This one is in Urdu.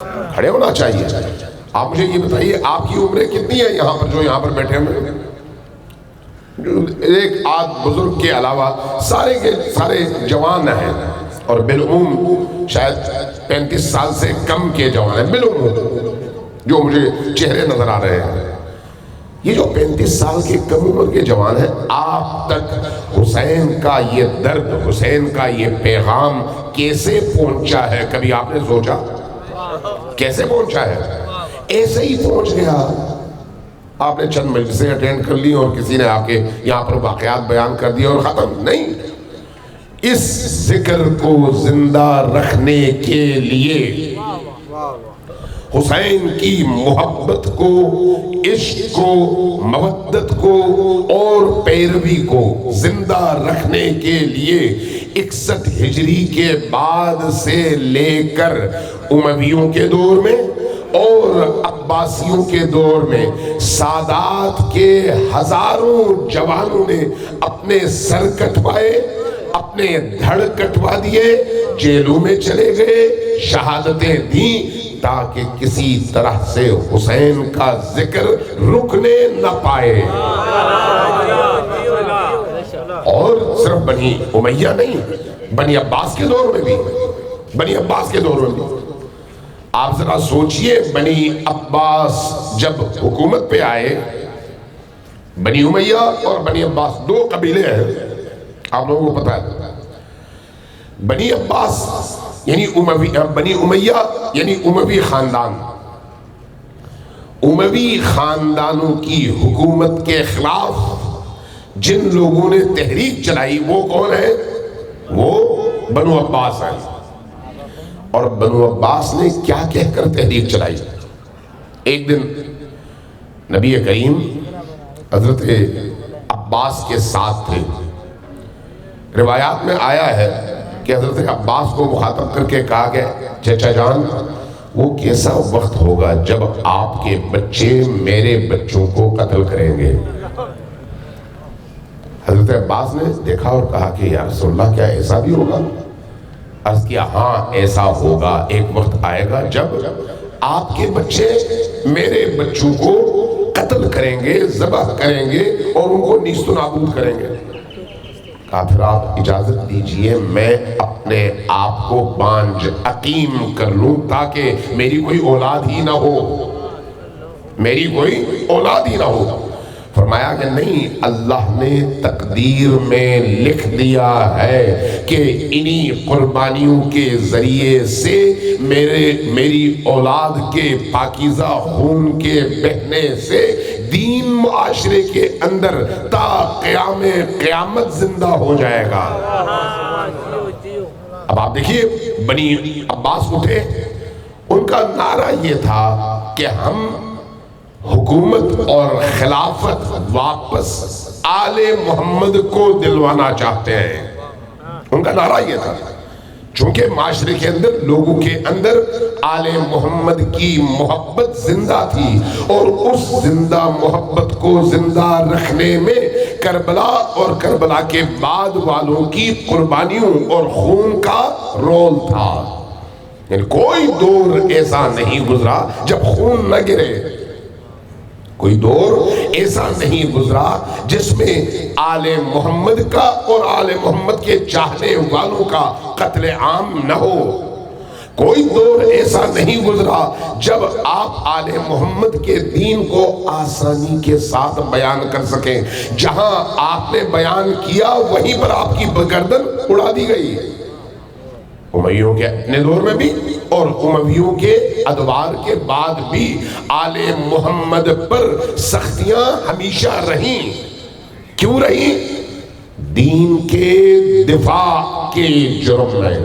کھڑے ہونا چاہیے. آپ مجھے یہ بتائیے آپ کی عمریں کتنی ہیں یہاں پر جو یہاں پر بیٹھے ہوئے ہیں؟ ایک آدھ بزرگ کے علاوہ سارے کے سارے جوان ہیں، اور بالعموم شاید 35 سال سے کم کے جوان ہیں بالعموم جو مجھے چہرے نظر آ رہے ہیں. یہ جو 35 سال کے کم عمر کے جوان ہیں، آپ تک حسین کا یہ درد، حسین کا یہ پیغام کیسے پہنچا ہے؟ کبھی آپ نے سوچا کیسے پہنچا ہے؟ ایسے ہی پہنچ گیا. آپ نے چند مجلسیں اٹینڈ کر لی اور کسی نے آپ کے یہاں پر واقعات بیان کر دیے اور ختم نہیں. اس ذکر کو زندہ رکھنے کے لیے حسین کی محبت کو، عشق کو، مودت کو اور پیروی کو زندہ رکھنے کے لیے 61 ہجری کے بعد سے لے کر امویوں کے دور میں اور عباسیوں کے دور میں سادات کے ہزاروں جوانوں نے اپنے سر کٹوائے، اپنے دھڑ کٹوا دیے، جیلوں میں چلے گئے، شہادتیں دیں تاکہ کسی طرح سے حسین کا ذکر رکنے نہ پائے. اور صرف بنی امیہ نہیں، بنی عباس کے دور میں بھی، بنی عباس کے دور میں بھی. آپ ذرا سوچئے، بنی عباس جب حکومت پہ آئے، بنی امیہ اور بنی عباس دو قبیلے ہیں، آپ لوگوں کو پتا ہے. بنی عباس یعنی بنی امیہ یعنی اموی خاندان. اموی خاندانوں کی حکومت کے خلاف جن لوگوں نے تحریک چلائی وہ کون ہے؟ وہ بنو عباس ہیں. اور بنو عباس نے کیا کہہ کر تحریک چلائی؟ ایک دن نبی کریم حضرت عباس کے ساتھ تھے. روایات میں آیا ہے کہ حضرت عباس کو مخاطب کر کے کہا کہ چچا جان، وہ کیسا وقت ہوگا جب آپ کے بچے میرے بچوں کو قتل کریں گے؟ حضرت عباس نے دیکھا اور کہا کہ یا رسول اللہ، کیا ایسا بھی ہوگا؟ عرض کیا ہاں ایسا ہوگا، ایک وقت آئے گا جب آپ کے بچے میرے بچوں کو قتل کریں گے، ذبح کریں گے اور ان کو نیست و نابود کریں گے. کہا پھر آپ اجازت دیجئے میں اپنے آپ کو بانجھ عقیم کر لوں تاکہ میری کوئی اولاد ہی نہ ہو، میری کوئی اولاد ہی نہ ہو. فرمایا کہ نہیں، اللہ نے تقدیر میں لکھ دیا ہے کہ انہی قربانیوں کے ذریعے سے میری اولاد کے پاکیزہ خون کے بہنے سے دین معاشرے کے اندر تا قیامت زندہ ہو جائے گا. اب آپ دیکھیے، بنی عباس اٹھے، ان کا نعرہ یہ تھا کہ ہم حکومت اور خلافت واپس آل محمد کو دلوانا چاہتے ہیں. ان کا نعرہ یہ تھا. چونکہ معاشرے کے اندر، لوگوں کے اندر آل محمد کی محبت زندہ تھی، اور اس زندہ محبت کو زندہ رکھنے میں کربلا اور کربلا کے بعد والوں کی قربانیوں اور خون کا رول تھا. یعنی کوئی دور ایسا نہیں گزرا جب خون نہ گرے، کوئی دور ایسا نہیں گزرا جس میں آل محمد کا اور آل محمد کے چاہنے والوں کا قتل عام نہ ہو. کوئی دور ایسا نہیں گزرا جب آپ آل محمد کے دین کو آسانی کے ساتھ بیان کر سکیں. جہاں آپ نے بیان کیا وہیں پر آپ کی گردن اڑا دی گئی. امیوں کے اپنے دور میں بھی اور امویوں کے ادوار کے بعد بھی آل محمد پر سختیاں ہمیشہ رہیں. کیوں رہیں؟ دین کے دفاع کے جرم میں.